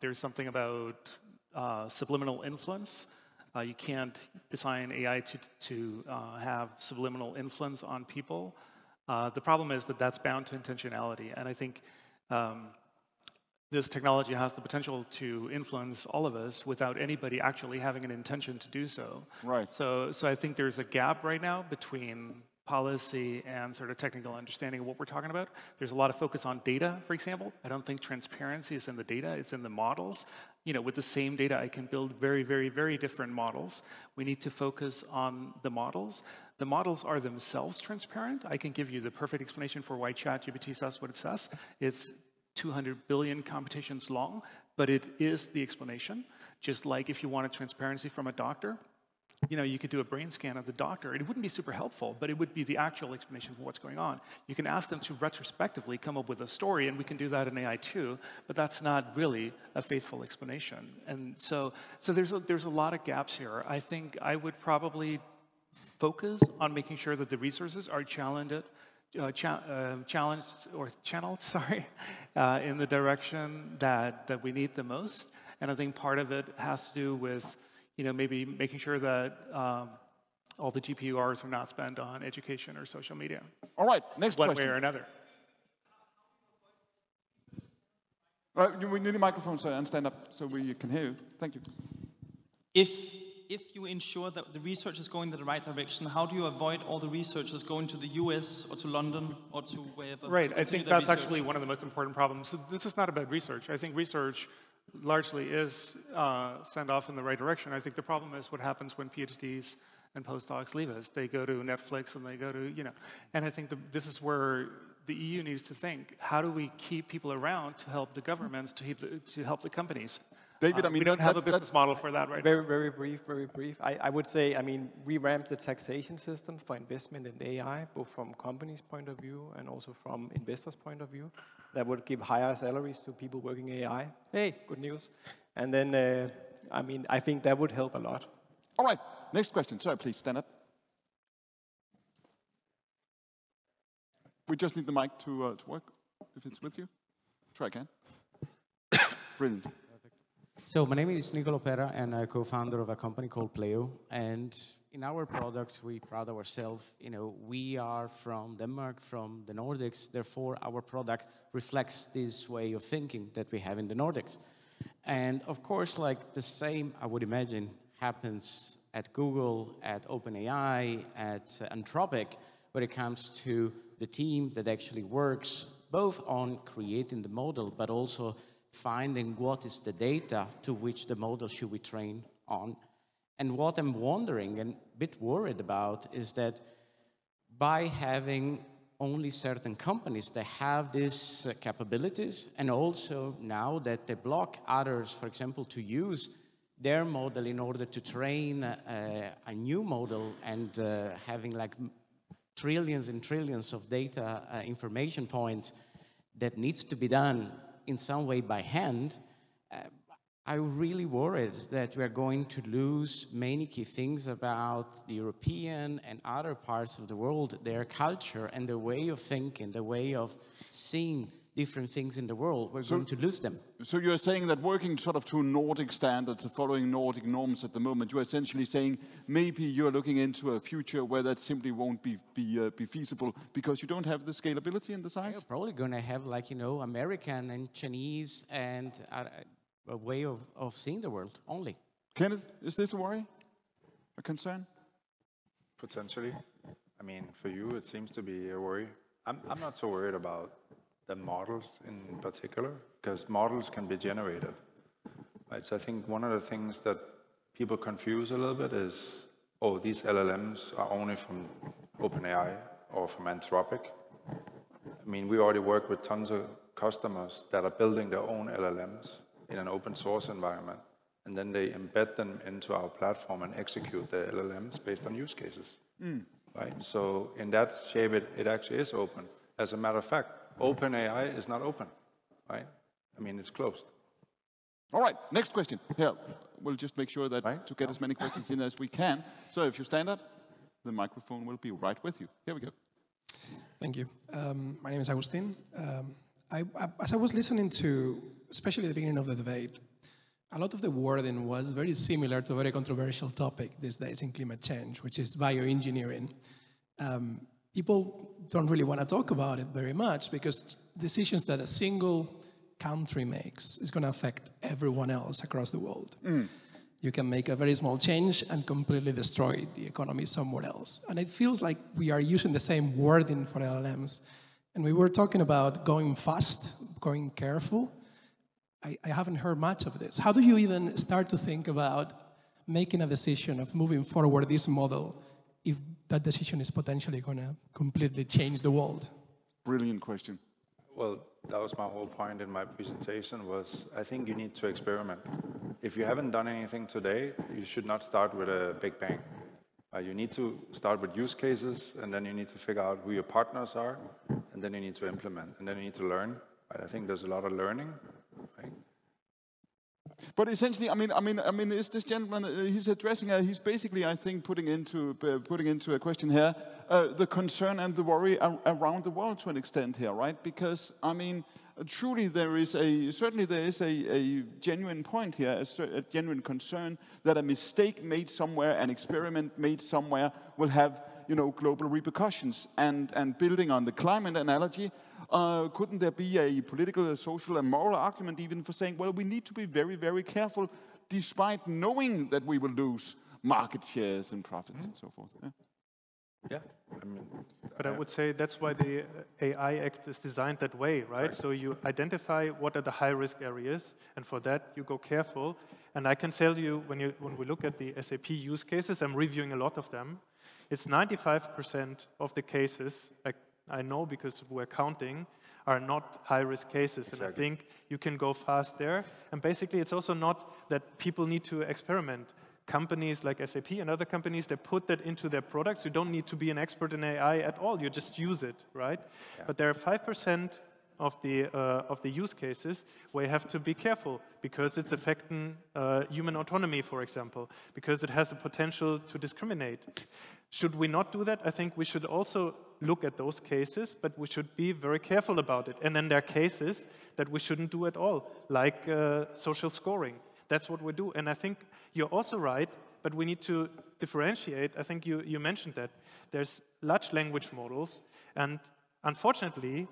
there's something about subliminal influence. You can't design AI to have subliminal influence on people. The problem is that that's bound to intentionality. And I think this technology has the potential to influence all of us without anybody actually having an intention to do so. Right. So I think there's a gap right now between policy and sort of technical understanding of what we're talking about. There's a lot of focus on data, for example. I don't think transparency is in the data, it's in the models. You know, with the same data, I can build very, very, very different models. We need to focus on the models. The models are themselves transparent. I can give you the perfect explanation for why ChatGPT says what it says. It's 200 billion computations long, but it is the explanation. Just like if you wanted transparency from a doctor, you know, you could do a brain scan of the doctor. It wouldn't be super helpful, but it would be the actual explanation for what's going on. You can ask them to retrospectively come up with a story, and we can do that in AI too, but that's not really a faithful explanation. And so there's a lot of gaps here. I think I would probably focus on making sure that the resources are challenged or channeled, in the direction that we need the most. And I think part of it has to do with, you know, maybe making sure that all the GPU hours are not spent on education or social media. All right, next question. One way or another. We need a microphone, sir, and stand up so we can hear you. Thank you. If you ensure that the research is going in the right direction, how do you avoid all the researchers going to the US or to London or to wherever? Right, I think that's actually one of the most important problems. So this is not about research. I think research largely is sent off in the right direction. I think the problem is what happens when PhDs and postdocs leave us. They go to Netflix and they go to, you know, and I think this is where the EU needs to think, how do we keep people around to help the governments, to help the companies? David, I mean, we don't have a business model for that right now. Very brief, very brief. I would say, I mean, we ramped the taxation system for investment in AI, both from companies' point of view and also from investors' point of view. That would give higher salaries to people working AI. Hey, good news. And then, I mean, I think that would help a lot. All right, next question. Sorry, please stand up. We just need the mic to work, if it's with you. Try again. Brilliant. So my name is Nicolo Pera, and I'm a co-founder of a company called Pleo. And in our product, we pride ourselves, we are from Denmark, from the Nordics. Therefore, our product reflects this way of thinking that we have in the Nordics. And of course, like the same, I would imagine, happens at Google, at OpenAI, at Anthropic, when it comes to the team that actually works both on creating the model, but also finding what is the data to which the model should be trained on. And what I'm wondering and a bit worried about is that by having only certain companies that have these capabilities, and also now that they block others, for example, to use their model in order to train a new model and having like trillions and trillions of data information points that needs to be done in some way by hand, I'm really worried that we're going to lose many key things about the European and other parts of the world, their culture and their way of thinking, the way of seeing different things in the world. We're going to lose them. So you're saying that working sort of to Nordic standards, following Nordic norms at the moment, you're essentially saying maybe you're looking into a future where that simply won't be feasible because you don't have the scalability and the size? You're probably going to have like, American and Chinese and a way of seeing the world only. Kenneth, is this a worry? A concern? Potentially. I mean, for you, it seems to be a worry. I'm not so worried about the models in particular, because models can be generated. Right? So I think one of the things that people confuse a little bit is, oh, these LLMs are only from OpenAI or from Anthropic. I mean, we already work with tons of customers that are building their own LLMs in an open source environment, and then they embed them into our platform and execute the LLMs based on use cases. Right? So in that shape, it actually is open. As a matter of fact, OpenAI is not open, right? I mean, it's closed. All right, next question. Here, we'll just make sure that to get as many questions in as we can. So if you stand up, the microphone will be right with you. Here we go. Thank you. My name is Agustin. As I was listening to, especially at the beginning of the debate, a lot of the wording was very similar to a very controversial topic these days in climate change, which is bioengineering. People don't really want to talk about it very much because decisions that a single country makes is going to affect everyone else across the world. You can make a very small change and completely destroy the economy somewhere else. And it feels like we are using the same wording for LLMs. And we were talking about going fast, going careful. I haven't heard much of this. How do you even start to think about making a decision of moving forward this model if that decision is potentially going to completely change the world? Brilliant question. Well, that was my whole point in my presentation was I think you need to experiment. If you haven't done anything today, you should not start with a big bang. You need to start with use cases, and then you need to figure out who your partners are, and then you need to implement, and then you need to learn. Right? I think there's a lot of learning. Right? But essentially, I mean, is this gentleman? He's addressing. He's basically, I think, putting into a question here the concern and the worry around the world to an extent here, right? Because I mean, truly, there is a genuine point here, a genuine concern that a mistake made somewhere, an experiment made somewhere, will have global repercussions. And building on the climate analogy. Couldn't there be a political, a social, and moral argument even for saying, well, we need to be very, very careful, despite knowing that we will lose market shares and profits and so forth? Yeah. I mean, but I would say that's why the AI Act is designed that way, right? So you identify what are the high-risk areas, and for that you go careful. And I can tell you, when we look at the SAP use cases, I'm reviewing a lot of them. It's 95% of the cases I know, because we're counting, are not high-risk cases. And I think you can go fast there. And basically, it's also not that people need to experiment. Companies like SAP and other companies, they put that into their products. You don't need to be an expert in AI at all. You just use it, right? Yeah. But there are 5% of the use cases where you have to be careful because it's affecting human autonomy, for example, because it has the potential to discriminate. Should we not do that? I think we should also look at those cases, but we should be very careful about it. And then there are cases that we shouldn't do at all, like social scoring. That's what we do. And I think you're also right, but we need to differentiate. I think you mentioned that. There's large language models, and unfortunately,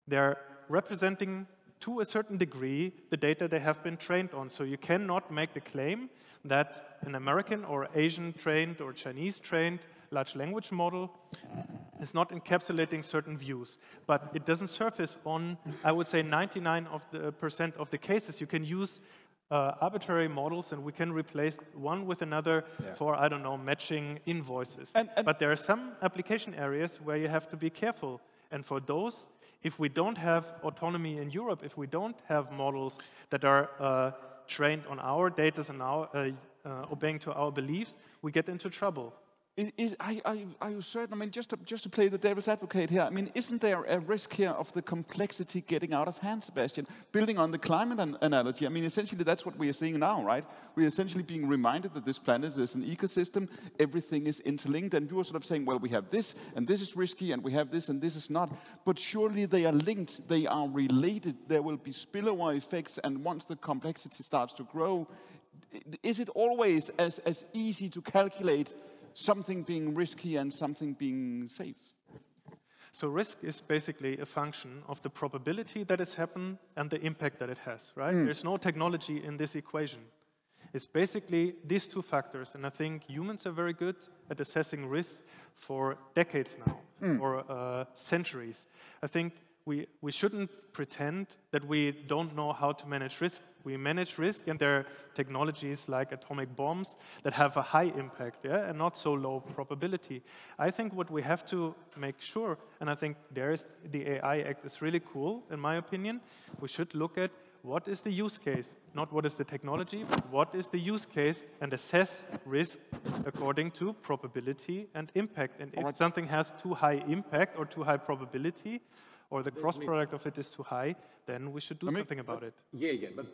they're representing, to a certain degree, the data they have been trained on. So you cannot make the claim that an American or Asian-trained or Chinese-trained large language model is not encapsulating certain views. But it doesn't surface on, I would say, 99% of the cases. You can use arbitrary models, and we can replace one with another for, I don't know, matching invoices. But there are some application areas where you have to be careful. And for those, if we don't have autonomy in Europe, if we don't have models that are trained on our data and obeying to our beliefs, we get into trouble. Are you certain? I mean, just to play the devil's advocate here, I mean, isn't there a risk here of the complexity getting out of hand, Sebastian? Building on the climate analogy, I mean, essentially that's what we are seeing now, right? We're essentially being reminded that this planet is an ecosystem, everything is interlinked, and you're sort of saying, well, we have this, and this is risky, and we have this, and this is not. But surely they are linked, they are related, there will be spillover effects, and once the complexity starts to grow, is it always as easy to calculate something being risky and something being safe? So risk is basically a function of the probability that it's happened and the impact that it has, right? There's no technology in this equation. It's basically these two factors, and I think humans are very good at assessing risk for decades now, or centuries. I think we shouldn't pretend that we don't know how to manage risk. We manage risk, and there are technologies like atomic bombs that have a high impact, and not so low probability. I think what we have to make sure, and I think the AI Act is really cool, in my opinion, we should look at what is the use case, not what is the technology, but what is the use case, and assess risk according to probability and impact. And if something has too high impact or too high probability, or the cross product of it is too high, then we should do something about it. Yeah, but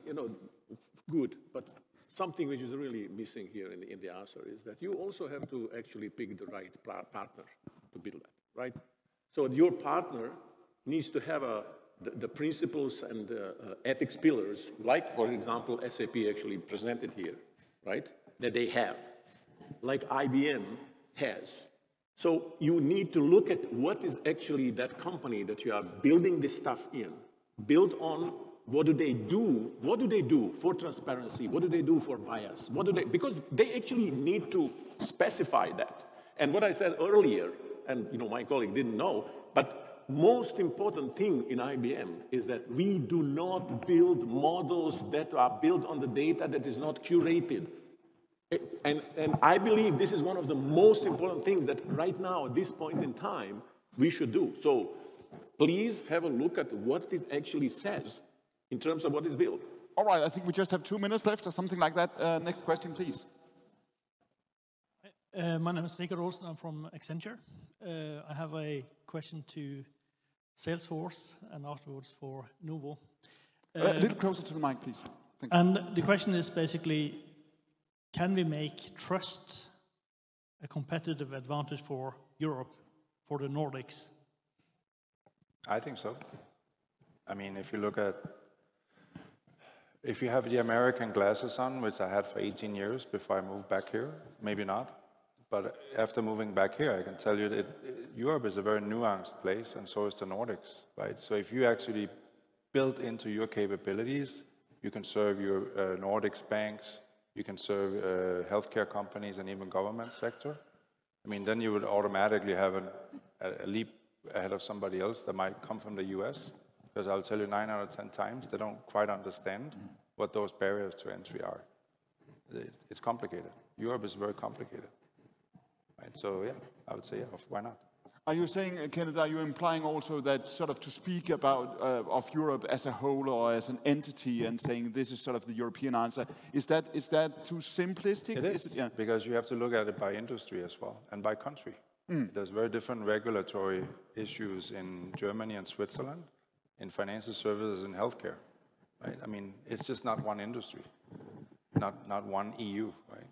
good. But something which is really missing here in the answer is that you also have to actually pick the right partner to build that, right? So your partner needs to have the principles and the ethics pillars, like, for example, SAP actually presented here, right? That they have, like IBM has. So you need to look at what is actually that company that you are building this stuff in. Build on what do they do? What do they do for transparency? What do they do for bias? Because they actually need to specify that. And what I said earlier, and my colleague didn't know, but most important thing in IBM is that we do not build models that are built on the data that is not curated. And I believe this is one of the most important things that right now, at this point in time, we should do. So please have a look at what it actually says in terms of what is built. All right, I think we just have 2 minutes left or something like that. Next question, please. My name is Richard Olsen. I'm from Accenture. I have a question to Salesforce and afterwards for Nuvo. A little closer to the mic, please. Thank you. And the question is basically, can we make trust a competitive advantage for Europe, for the Nordics? I think so. I mean, if you have the American glasses on, which I had for 18 years before I moved back here, maybe not. But after moving back here, I can tell you that Europe is a very nuanced place, and so is the Nordics, right? So if you actually build into your capabilities, you can serve your Nordics banks, you can serve healthcare companies and even government sector. I mean, then you would automatically have a leap ahead of somebody else that might come from the US, because I'll tell you 9 out of 10 times, they don't quite understand what those barriers to entry are. It's complicated. Europe is very complicated. Right? So yeah, I would say, yeah, why not? Are you saying, Kenneth, are you implying also that sort of to speak about of Europe as a whole or as an entity and saying this is sort of the European answer, is that too simplistic? It is, yeah. Because you have to look at it by industry as well and by country. There's very different regulatory issues in Germany and Switzerland, in financial services and healthcare, right? I mean, it's just not one industry, not one EU, right?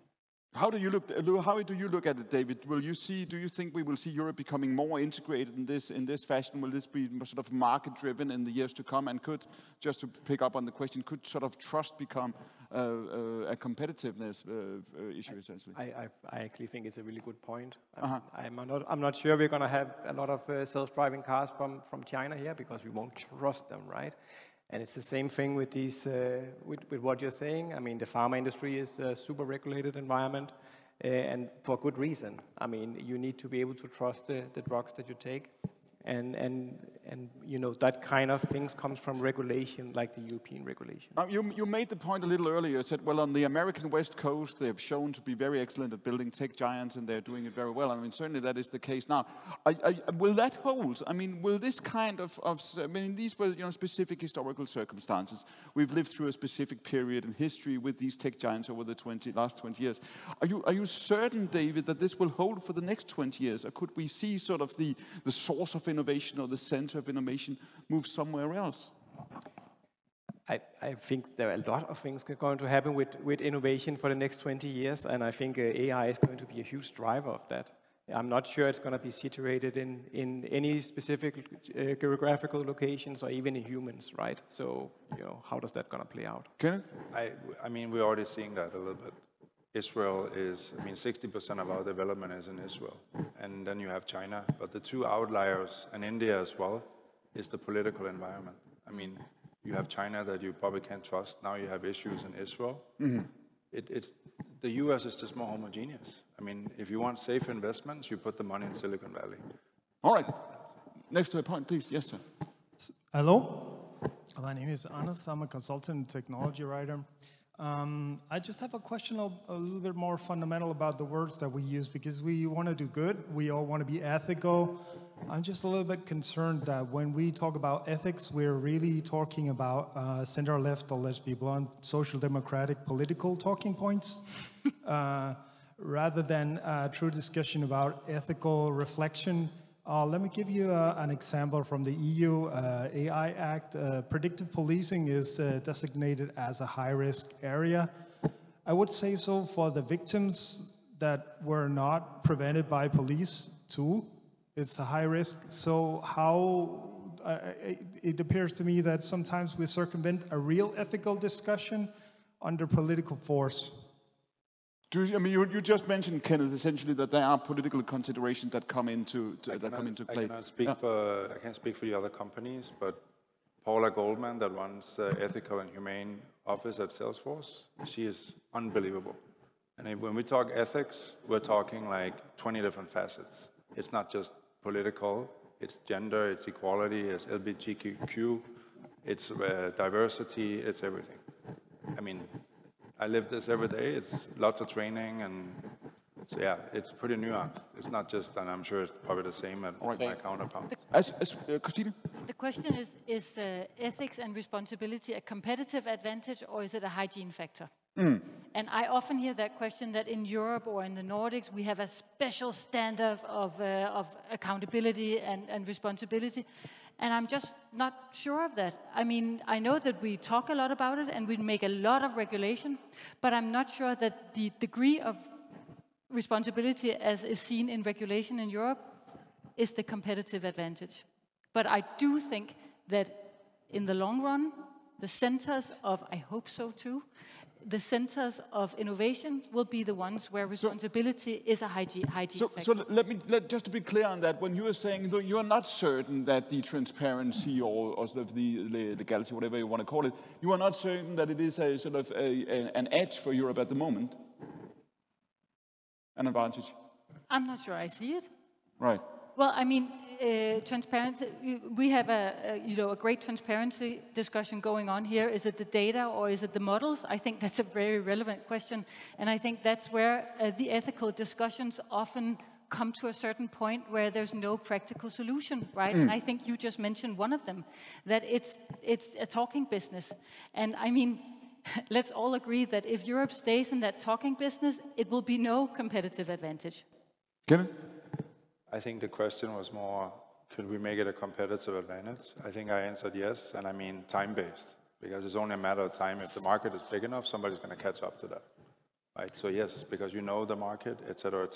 How do you look at it, David? Do you think we will see Europe becoming more integrated in this fashion? Will this be sort of market-driven in the years to come? And could, just to pick up on the question, could sort of trust become a competitiveness issue, essentially? I actually think it's a really good point. I'm not sure we're going to have a lot of self-driving cars from China here because we won't trust them, right? And it's the same thing with these, with what you're saying. I mean, the pharma industry is a super regulated environment, and for good reason. I mean, you need to be able to trust the drugs that you take, and you know, that kind of things comes from regulation, like the European regulation. You made the point a little earlier. You said, well, on the American West Coast, they've shown to be very excellent at building tech giants, and they're doing it very well. I mean, certainly that is the case now. Will that hold? I mean, will this kind of I mean, these were, you know, specific historical circumstances. We've lived through a specific period in history with these tech giants over the last 20 years. Are you certain, David, that this will hold for the next 20 years, or could we see sort of the source of innovation or the center of innovation move somewhere else? I think there are a lot of things going to happen with innovation for the next 20 years, and I think AI is going to be a huge driver of that. I'm not sure it's going to be situated in any specific geographical locations or even in humans, right? So, you know, how does that going to play out? Kenneth? I mean, we're already seeing that a little bit. Israel is, I mean, 60% of our development is in Israel. And then you have China. But the two outliers, and India as well, is the political environment. I mean, you have China that you probably can't trust. Now you have issues in Israel. The US is just more homogeneous. I mean, if you want safe investments, you put the money in Silicon Valley. All right. Next to a point, please. Yes, sir. Hello. My name is Anas. I'm a consultant and technology writer. I just have a question a little bit more fundamental about the words that we use, because we want to do good. We all want to be ethical. I'm just a little bit concerned that when we talk about ethics, we're really talking about center-left, or let's be blunt, social democratic political talking points, rather than a true discussion about ethical reflection. Let me give you an example from the EU AI Act. Predictive policing is designated as a high-risk area. I would say so for the victims that were not prevented by police too. It's a high risk. So how, it appears to me that sometimes we circumvent a real ethical discussion under political force. I mean, you just mentioned, Kenneth, essentially that there are political considerations that come into play. I can't speak for the other companies, but Paula Goldman, that runs ethical and humane office at Salesforce, she is unbelievable. And when we talk ethics, we're talking like 20 different facets. It's not just political, it's gender, it's equality, it's LGBTQ, it's diversity, it's everything. I mean, I live this every day. It's lots of training, and so yeah, it's pretty nuanced. It's not just, and I'm sure it's probably the same at my counterparts. Christina? The question is ethics and responsibility a competitive advantage, or is it a hygiene factor? And I often hear that question, that in Europe or in the Nordics, we have a special standard of accountability and responsibility. And I'm just not sure of that. I mean, I know that we talk a lot about it and we make a lot of regulation, but I'm not sure that the degree of responsibility as is seen in regulation in Europe is the competitive advantage. But I do think that in the long run, the centers of, I hope so too, the centers of innovation will be the ones where responsibility is a hygiene factor. So just to be clear on that, when you are saying that you are not certain that the transparency or sort of the legality, whatever you want to call it, you are not certain that it is a sort of an edge for Europe at the moment, an advantage. I'm not sure I see it. Right. Well, I mean, transparency. We have a great transparency discussion going on here. Is it the data or is it the models? I think that's a very relevant question, and I think that's where the ethical discussions often come to a certain point where there's no practical solution, right? And I think you just mentioned one of them, that it's a talking business. And I mean, let's all agree that if Europe stays in that talking business, it will be no competitive advantage. Kenneth? I think the question was more, could we make it a competitive advantage? I think I answered yes, and I mean time-based, because it's only a matter of time. If the market is big enough, somebody's going to catch up to that, right? So yes, because you know the market, et cetera,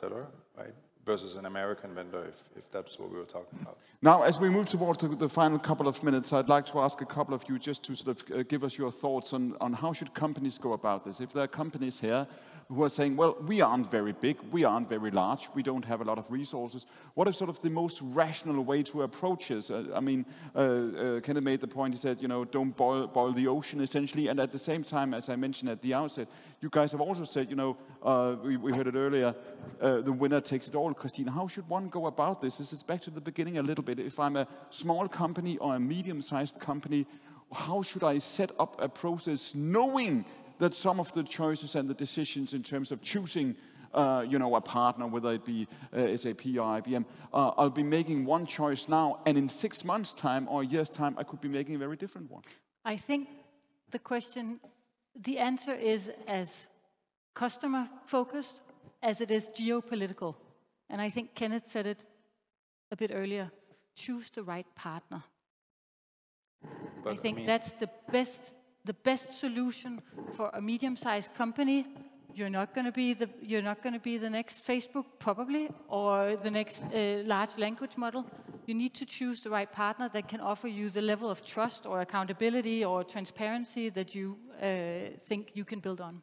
right? Versus an American vendor, if that's what we were talking about. Now, as we move towards the final couple of minutes, I'd like to ask a couple of you just to sort of give us your thoughts on how should companies go about this. If there are companies here who are saying, well, we aren't very big, we aren't very large, we don't have a lot of resources, what is sort of the most rational way to approach this? I mean, Kenneth made the point, he said, you know, don't boil the ocean, essentially, and at the same time, as I mentioned at the outset, you guys have also said, you know, we heard it earlier, the winner takes it all. Christine, how should one go about this? This is back to the beginning a little bit. If I'm a small company or a medium-sized company, how should I set up a process knowing that some of the choices and the decisions in terms of choosing you know, a partner, whether it be SAP or IBM, I'll be making one choice now, and in 6 months' time or a year's time, I could be making a very different one? I think the answer is as customer-focused as it is geopolitical. And I think Kenneth said it a bit earlier. Choose the right partner. I think that's the best solution for a medium-sized company. You're not going to be the next Facebook, probably, or the next large language model. You need to choose the right partner that can offer you the level of trust or accountability or transparency that you think you can build on.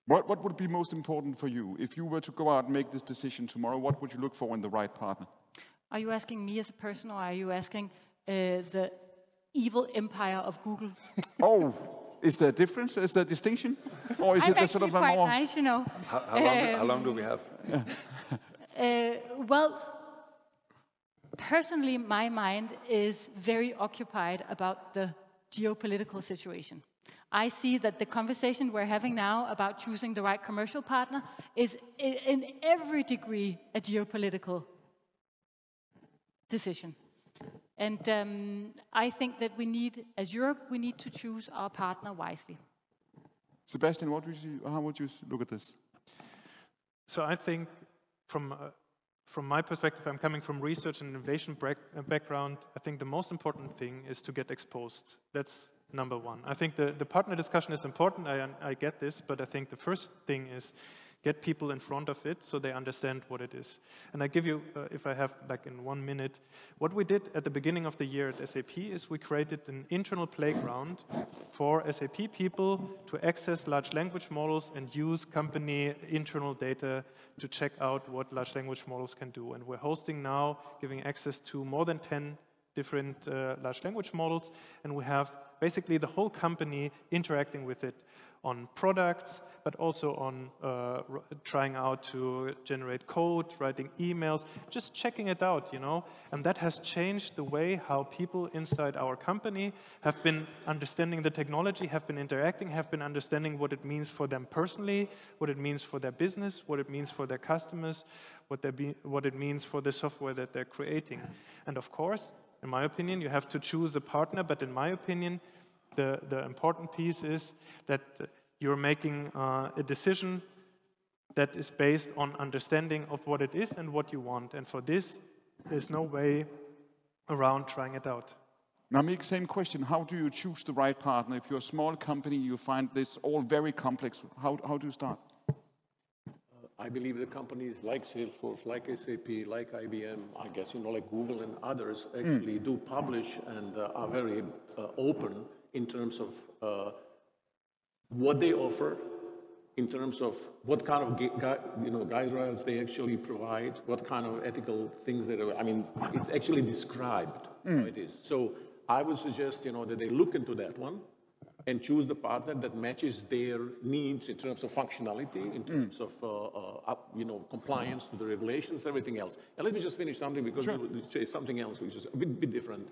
What would be most important for you? If you were to go out and make this decision tomorrow, what would you look for in the right partner? Are you asking me as a person, or are you asking the evil empire of Google? Oh, is there a difference? Is there a distinction? Or is it sort of a quite more... nice, you know. How long do we have? Well, personally, my mind is very occupied about the geopolitical situation. I see that the conversation we're having now about choosing the right commercial partner is in every degree a geopolitical decision. And I think that as Europe, we need to choose our partner wisely. Sebastian, how would you look at this? So I think from my perspective, I'm coming from research and innovation background, I think the most important thing is to get exposed. That's number one. I think the partner discussion is important, I get this, but I think the first thing is get people in front of it so they understand what it is. And I give you, if I have like in 1 minute, what we did at the beginning of the year at SAP is we created an internal playground for SAP people to access large language models and use company internal data to check out what large language models can do. And we're hosting now, giving access to more than 10 different large language models, and we have basically the whole company interacting with it on products, but also on trying out to generate code, writing emails, just checking it out, you know. And that has changed the way how people inside our company have been understanding the technology, have been interacting, have been understanding what it means for them personally, what it means for their business, what it means for their customers, what it means for the software that they're creating. And of course, in my opinion, you have to choose a partner, but in my opinion, the important piece is that you're making a decision that is based on understanding of what it is and what you want. And for this, there's no way around trying it out. Now, Mick, same question. How do you choose the right partner? If you're a small company, you find this all very complex. How do you start? I believe the companies like Salesforce, like SAP, like IBM, I guess, you know, like Google and others actually do publish and are very open in terms of what they offer, in terms of what kind of guidelines they actually provide, what kind of ethical things that are, I mean, it's actually described how it is. So I would suggest, you know, that they look into that one and choose the partner that matches their needs in terms of functionality, in terms of compliance to the regulations, everything else. And let me just finish something, because you say something else which is a bit different.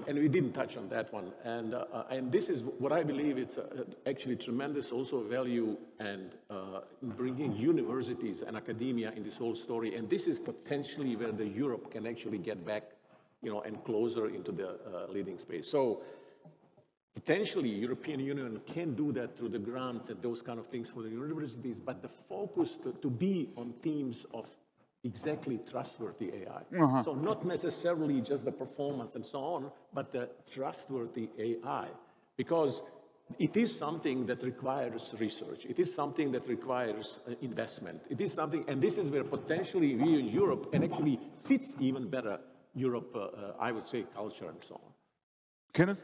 and we didn't touch on that one. And this is what I believe it's actually tremendous also value and bringing universities and academia in this whole story. And this is potentially where the Europe can actually get back, and closer into the leading space. So potentially European Union can do that through the grants and those kind of things for the universities, but the focus to be on themes of exactly trustworthy AI. So not necessarily just the performance and so on, but the trustworthy AI. Because it is something that requires research. It is something that requires investment. It is something, and this is where potentially we in Europe can actually fits even better Europe, I would say, culture and so on. Kenneth?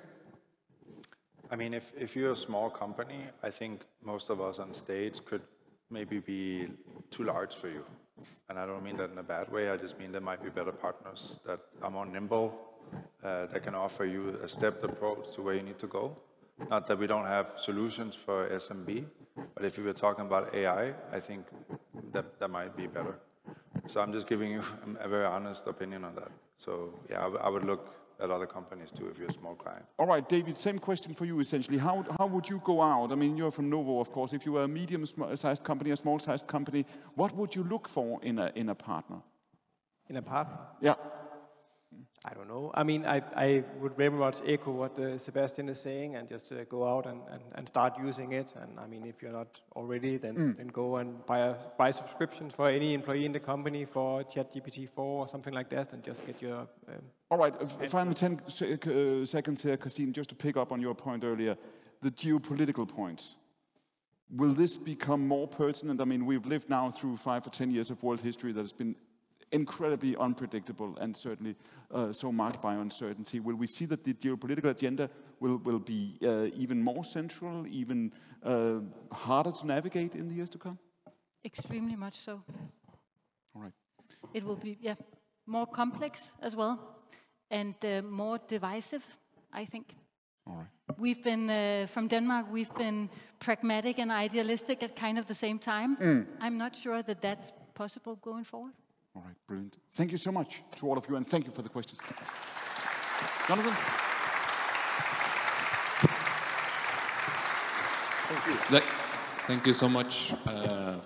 I mean, if you're a small company, I think most of us on stage could maybe be too large for you. And I don't mean that in a bad way, I just mean there might be better partners that are more nimble, that can offer you a stepped approach to where you need to go. Not that we don't have solutions for SMB, but if you were talking about AI, I think that might be better. So I'm just giving you a very honest opinion on that. So yeah, I would look at other companies too if you're a small client. All right, David, same question for you essentially. How would you go out? I mean, you're from Novo, of course. If you were a medium-sized company, a small-sized company, what would you look for in a partner? In a partner? Yeah. I don't know. I mean, I would very much echo what Sebastian is saying and just go out and start using it. And I mean, if you're not already, then go and buy subscriptions for any employee in the company for ChatGPT 4 or something like that, and just get your... All right, final 10 seconds here, Christine, just to pick up on your point earlier, the geopolitical points. Will this become more pertinent? I mean, we've lived now through 5 or 10 years of world history that has been incredibly unpredictable and certainly so marked by uncertainty. Will we see that the geopolitical agenda will be even more central, even harder to navigate in the years to come? Extremely much so. All right. It will be, more complex as well, and more divisive, I think. All right. We've been, from Denmark, we've been pragmatic and idealistic at kind of the same time. I'm not sure that that's possible going forward. All right, brilliant. Thank you so much to all of you, and thank you for the questions. Jonathan? Thank you. Thank you so much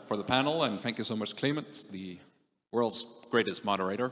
for the panel, and thank you so much, Clement, the world's greatest moderator.